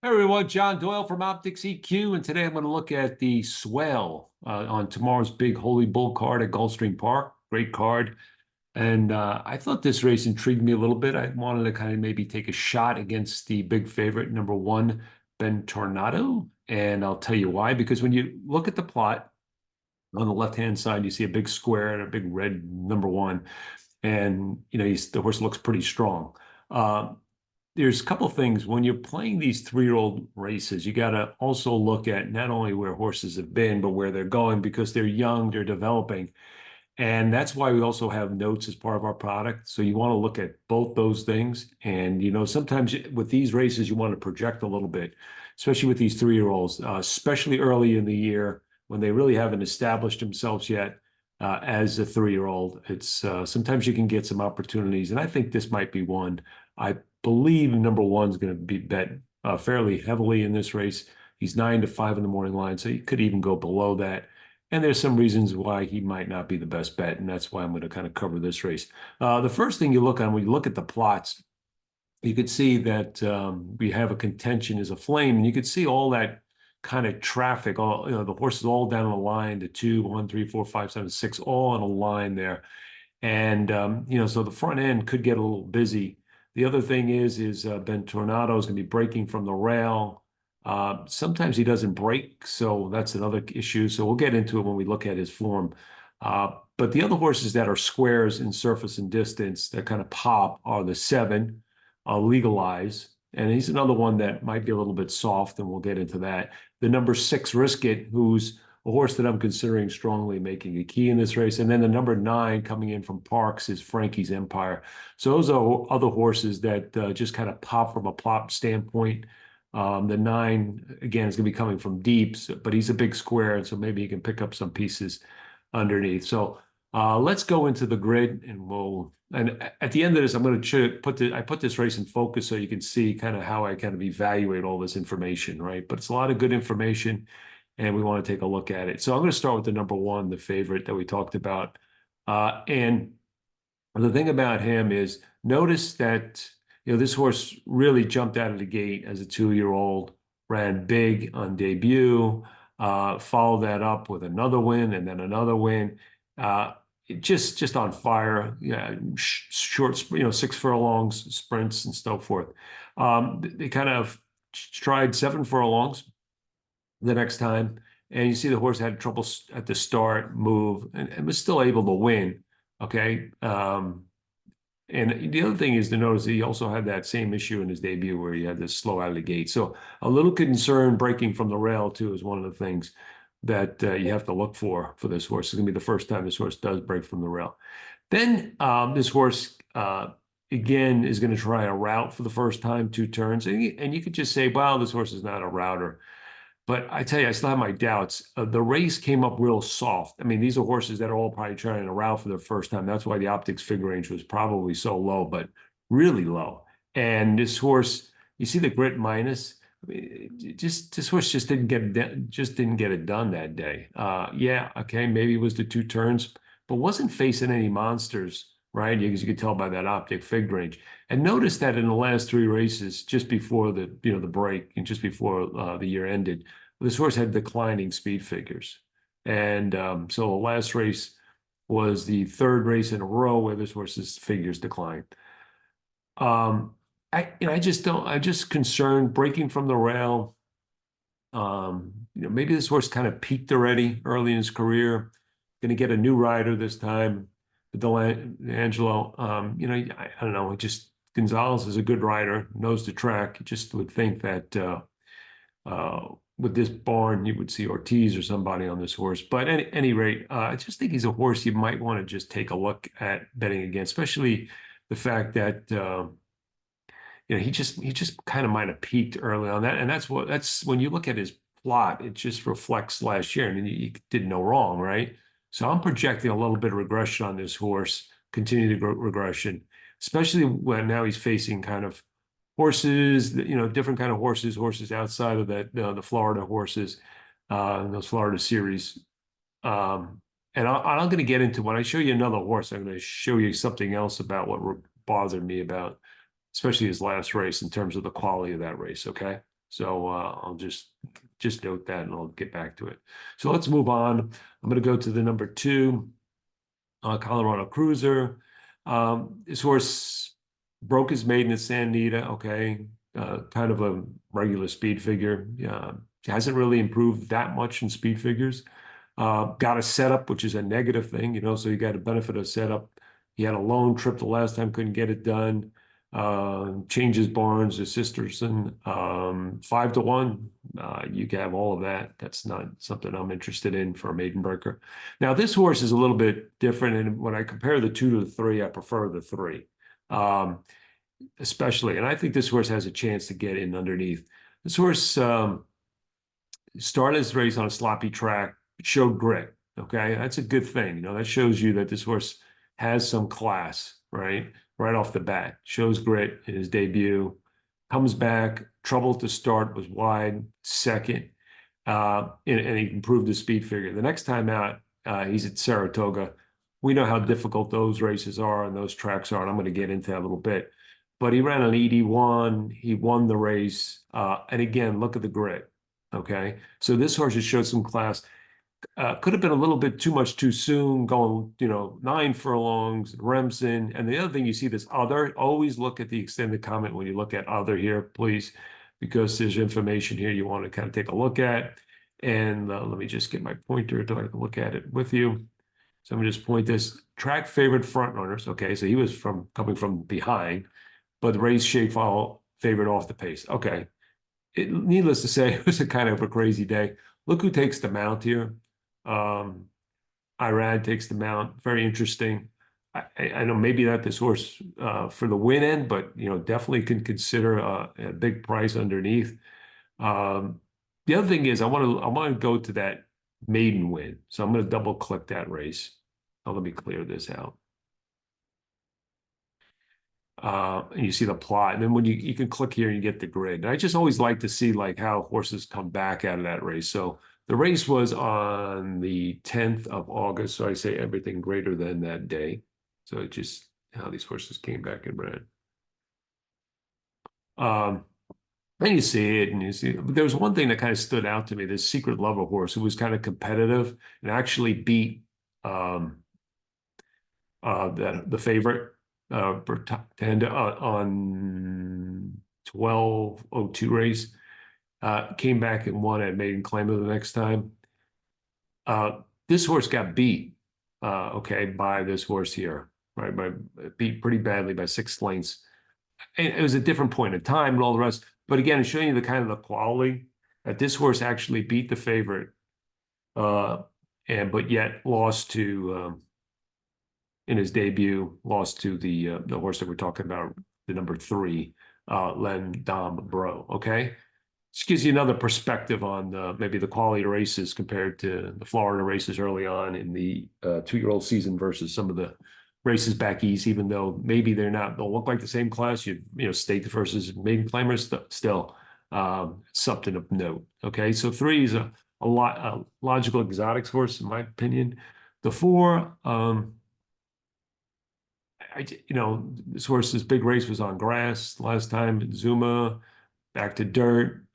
Hey everyone, John Doyle from OptixEQ, and today I'm going to look at the Swale on tomorrow's big Holy Bull card at Gulfstream Park. Great card. And I thought this race intrigued me a little bit. I wanted to kind of maybe take a shot against the big favorite, number one, Ben Tornado. And I'll tell you why. Because when you look at the plot on the left-hand side, you see a big square and a big red number one. And, the horse looks pretty strong. Uh, there's a couple things when you're playing these three-year-old races. You got to also look at not only where horses have been, but where they're going because they're young, they're developing. And that's why we also have notes as part of our product. So you want to look at both those things. And, sometimes with these races, you want to project a little bit, especially with these three-year-olds, especially early in the year when they really haven't established themselves yet as a three-year-old. It's sometimes you can get some opportunities. And I think this might be one. I believe number one is going to be bet fairly heavily in this race. He's 9 to 5 in the morning line, so he could even go below that. And there's some reasons why he might not be the best bet, and that's why I'm going to kind of cover this race. The first thing you look on when you look at the plots, you could see that we have a contention as a flame, and you could see all that kind of traffic. All the horses all down the line, the 2, 1, 3, 4, 5, 7, 6, all on a line there, and so the front end could get a little busy. The other thing is Ben Tornado is going to be breaking from the rail. Sometimes he doesn't break, so that's another issue. So we'll get into it when we look at his form. But the other horses that are squares in surface and distance that kind of pop are the 7, Legalize, and he's another one that might be a little bit soft, and we'll get into that. The number 6, Risk It, who's a horse that I'm considering strongly making a key in this race. And then the number 9 coming in from Parks is Frankie's Empire. So those are other horses that just kind of pop from a plot standpoint. The 9, again, is going to be coming from deeps, but he's a big square, and so maybe he can pick up some pieces underneath. So let's go into the grid, and at the end of this, I'm going to put this race in focus so you can see kind of how I kind of evaluate all this information, right? But it's a lot of good information, and we want to take a look at it. So I'm going to start with the number one, the favorite that we talked about. And the thing about him is notice that this horse really jumped out of the gate as a 2-year-old, ran big on debut, followed that up with another win and then another win. Just on fire, yeah, short, 6 furlongs, sprints, and so forth. They kind of tried 7 furlongs the next time, and you see the horse had trouble at the start, move, and was still able to win. Okay. And the other thing is to notice that he also had that same issue in his debut where he had this slow out of the gate. So a little concern breaking from the rail too is one of the things that you have to look for this horse. It's going to be the first time this horse does break from the rail. Then this horse, again, is going to try a route for the first time, 2 turns. And you could just say, well, this horse is not a router. But I tell you, I still have my doubts. The race came up real soft. I mean, these are horses that are all probably trying to route for their first time. That's why the Optics figure range was probably so low, but really low. And this horse, you see the grit minus. I mean, this horse just didn't get it done that day. Yeah, okay, maybe it was the 2 turns, but wasn't facing any monsters, right? Because you could tell by that optic fig range. And notice that in the last 3 races, just before the break and just before the year ended, this horse had declining speed figures. And so the last race was the 3rd race in a row where this horse's figures declined. I just don't, I'm just concerned breaking from the rail. Maybe this horse kind of peaked already early in his career. Going to get a new rider this time, Angelo. I don't know. Gonzalez is a good rider, knows the track. You just would think that with this barn, you would see Ortiz or somebody on this horse. But at any rate, I just think he's a horse you might want to just take a look at betting against, especially the fact that he just kind of might have peaked early on that, and that's when you look at his plot, it just reflects last year, and you did no wrong, right? So I'm projecting a little bit of regression on this horse, continued regression, especially when now he's facing kind of horses, different kind of horses outside of that, the Florida horses, those Florida series. And I'm going to get into when I show you another horse, I'm going to show you something else about what bothered me about, especially his last race in terms of the quality of that race. Okay. So I'll just note that and I'll get back to it. So let's move on. I'm going to go to the number 2, Colorado Cruiser. This horse broke his maiden at San Anita. Okay, kind of a regular speed figure. Hasn't really improved that much in speed figures. Got a setup, which is a negative thing, so you got a benefit of setup. He had a lone trip the last time, couldn't get it done. Changes barns to Sisterson, 5-1. You can have all of that. That's not something I'm interested in for a maiden breaker. Now, this horse is a little bit different, and when I compare the 2 to the 3, I prefer the 3, especially. And I think this horse has a chance to get in underneath. This horse started his race on a sloppy track, showed grit. Okay, that's a good thing. That shows you that this horse has some class, right? Right off the bat, shows grit in his debut, comes back, trouble to start, was wide, second, and he improved his speed figure. The next time out, he's at Saratoga. We know how difficult those races are and those tracks are, and I'm going to get into that a little bit. But he ran an 81, he won the race, and again, look at the grit. Okay, so this horse has showed some class. Could have been a little bit too much too soon, going, 9 furlongs, Remsen. And the other thing you see this other, always look at the extended comment when you look at other here, please, because there's information here you want to kind of take a look at. And let me just get my pointer to look at it with you. So I'm going to just point this track favorite front runners. Okay, so he was coming from behind, but the race shape fall favored off the pace. Okay. Needless to say, it was a kind of a crazy day. Look who takes the mount here. Irad takes the mount. Very interesting. I know maybe not this horse for the win end, but definitely can consider a big price underneath. The other thing is I want to go to that maiden win. So I'm going to double click that race. Let me clear this out. And you see the plot, and then when you can click here and you get the grid. And I just always like to see how horses come back out of that race. So the race was on the 10th of August. So I say everything greater than that day. So it just how these horses came back and ran. And you see it, and you see. But there was one thing that kind of stood out to me: this Secret Lover horse who was kind of competitive and actually beat the favorite. Bertanda on 12:02 race, came back and won at maiden claimer the next time. This horse got beat, okay, by this horse here, right? Beat pretty badly by 6 lengths. And it was a different point in time and all the rest. But again, it's showing you the kind of the quality that this horse actually beat the favorite, but yet lost to. In his debut, lost to the horse that we're talking about, the number 3, Len Dom Bro. Okay, this gives you another perspective on maybe the quality of races compared to the Florida races early on in the 2-year-old season versus some of the races back east. Even though maybe they'll look like the same class, state versus maiden claimers, still something of note. Okay, so 3 is a logical exotics horse in my opinion. The 4. This horse's big race was on grass last time. Zuma, back to dirt.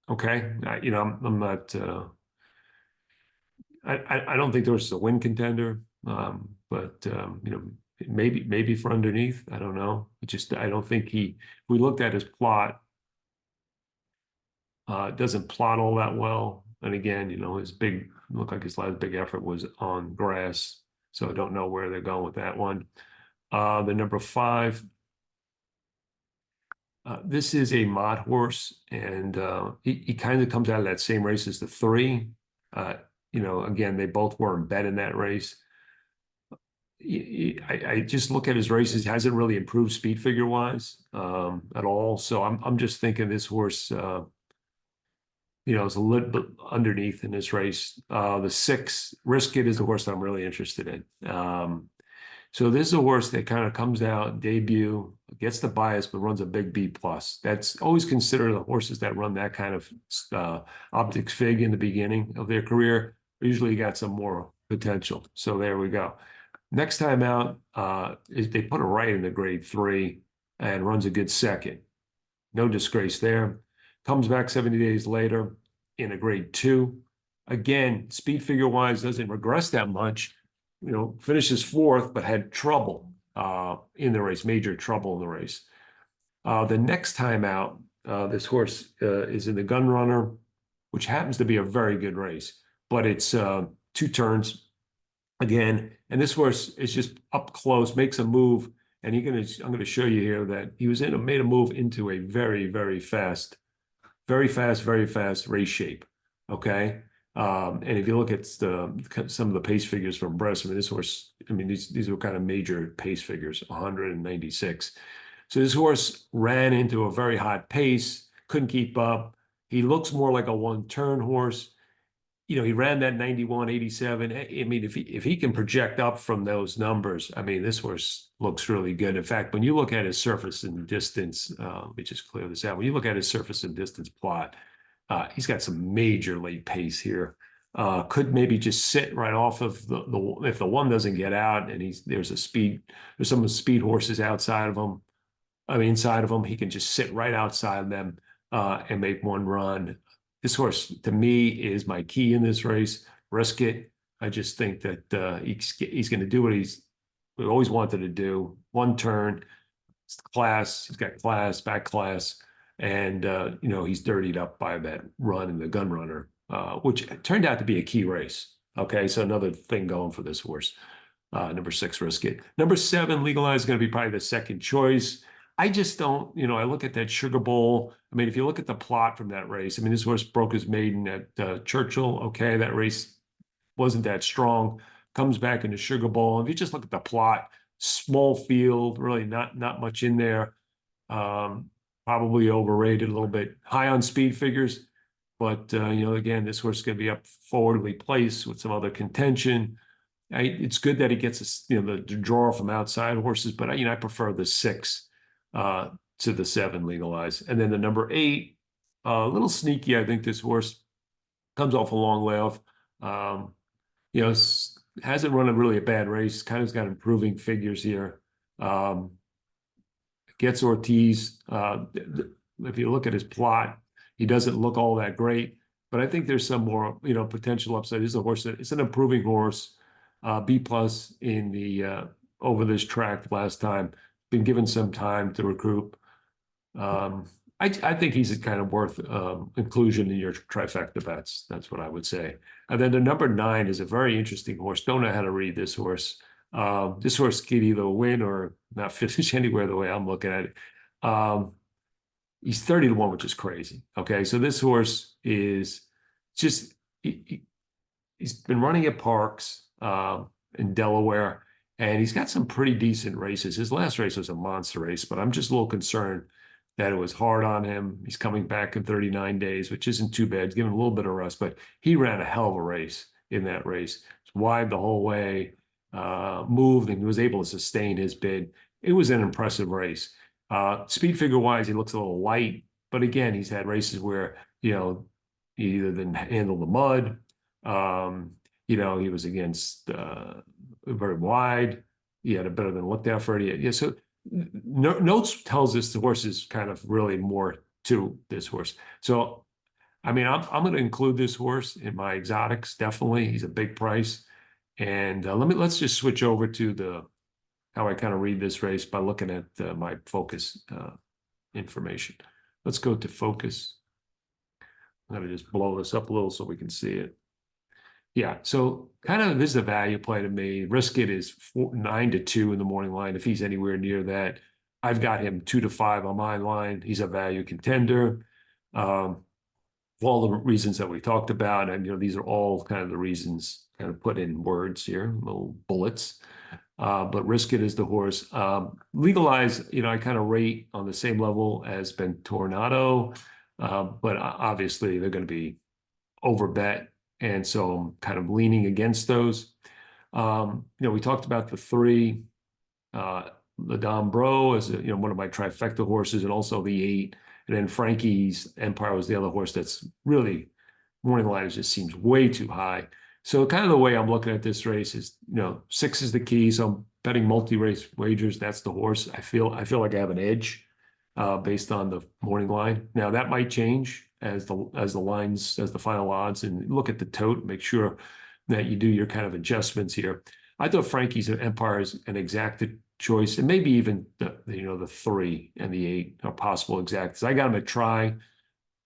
Okay, I'm not. I don't think there was a win contender, but maybe for underneath. I don't know. I don't think he. We looked at his plot. Doesn't plot all that well, and again, his looked like his last big effort was on grass. So I don't know where they're going with that one. The number 5. This is a Mott horse, and he kind of comes out of that same race as the 3. Again, they both were in bed in that race. I just look at his races; he hasn't really improved speed figure wise at all. So I'm just thinking this horse, is a little bit underneath in this race. The 6, Risk It, is the horse I'm really interested in. So this is a horse that kind of comes out, debut, gets the bias, but runs a big B+. That's always considered the horses that run that kind of optics fig in the beginning of their career. Usually got some more potential. So there we go. Next time out, they put it right in the grade 3 and runs a good second. no disgrace there. Comes back 70 days later in a grade 2. Again, speed figure wise doesn't regress that much. Finishes 4th, but had trouble in the race, major trouble in the race. The next time out, this horse is in the Gun Runner, which happens to be a very good race, but it's 2 turns again. And this horse is just up close, makes a move. And I'm going to show you here that he made a move into a very, very fast, very fast race shape. Okay. And if you look at some of the pace figures from Brest, this horse, these were kind of major pace figures, 196. So this horse ran into a very hot pace, couldn't keep up. He looks more like a one-turn horse. He ran that 91.87. If he can project up from those numbers, this horse looks really good. In fact, when you look at his surface and distance, let me just clear this out. When you look at his surface and distance plot, he's got some major late pace here. Could maybe just sit right off of if the one doesn't get out and there's some speed horses outside of him. Inside of him, he can just sit right outside of them and make one run. This horse, to me, is my key in this race. Risk it. I just think that he's going to do what he's always wanted to do. One turn, class. He's got class, back class, and he's dirtied up by that run in the Gun Runner, which turned out to be a key race. Okay, so another thing going for this horse. Number 6, Risk It. Number 7, Legalize, is going to be probably the second choice. I just don't, I look at that Sugar Bowl. If you look at the plot from that race, this horse broke his maiden at Churchill. Okay, that race wasn't that strong. Comes back into Sugar Bowl. If you just look at the plot, small field, really not much in there. Probably overrated a little bit. High on speed figures, but again, this horse is going to be up forwardly placed with some other contention. It's good that he gets the draw from outside horses, but I prefer the 6. To the 7, Legalize. And then the number 8, a little sneaky. I think this horse comes off a long layoff. Hasn't run a bad race. Kind of's got improving figures here. Gets Ortiz. If you look at his plot, he doesn't look all that great, but I think there's some more, potential upside. This is a horse it's an improving horse. B+ in the over this track last time. Been given some time to recruit. I think he's kind of worth inclusion in your trifecta bets. That's what I would say. And then the number 9 is a very interesting horse. Don't know how to read this horse. This horse could either win or not finish anywhere the way I'm looking at it. He's 30 to 1, which is crazy. Okay, so this horse is just he's been running at Parks in Delaware. And he's got some pretty decent races. His last race was a monster race, but I'm just a little concerned that it was hard on him. He's coming back in 39 days, which isn't too bad. It's given him a little bit of rest, but he ran a hell of a race in that race. It's wide the whole way, moved, and was able to sustain his bid. It was an impressive race. Speed figure wise, he looks a little light, but again, he's had races where, he either didn't handle the mud, he was against very wide. He had a better than looked out for it. Yeah, so notes tells us the horse is kind of really more to this horse. So, I'm going to include this horse in my exotics. Definitely, he's a big price. And let's just switch over to how I kind of read this race by looking at my focus information. Let's go to focus. I'm going to just blow this up a little so we can see it. Yeah, so kind of this is a value play to me. Risk It is 9 to 2 in the morning line. If he's anywhere near that, I've got him 2 to 5 on my line. He's a value contender. For all the reasons that we talked about, and these are all kind of the reasons kind of put in words here, little bullets. But Risk It is the horse. Legalize, I kind of rate on the same level as Ben Tornado, but obviously they're going to be overbet. And so I'm kind of leaning against those. We talked about the 3, the Dom Bro as one of my trifecta horses, and also the 8. And then Frankie's Empire was the other horse that's really morning line just seems way too high. So kind of the way I'm looking at this race is, 6 is the key. So I'm betting multi-race wagers. That's the horse. I feel like I have an edge. based on the morning line. Now that might change as the final odds, and look at the tote, make sure that you do your kind of adjustments here. I thought Frankie's Empire is an exacted choice, and maybe even the 3 and the 8 are possible exacts. I got them at try.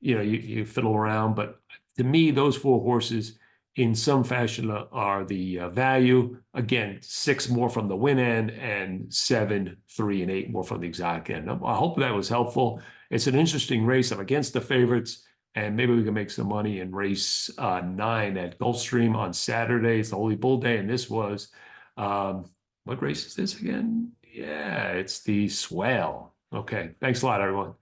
You fiddle around, but to me, those 4 horses in some fashion are the value. Again, 6 more from the win end, and 7, 3, and 8 more from the exotic end. I hope that was helpful. It's an interesting race. I'm against the favorites, and maybe we can make some money in race 9 at Gulfstream on Saturday. It's the Holy Bull Day, and this was what race is this again? Yeah, it's the Swale. Okay, thanks a lot, everyone.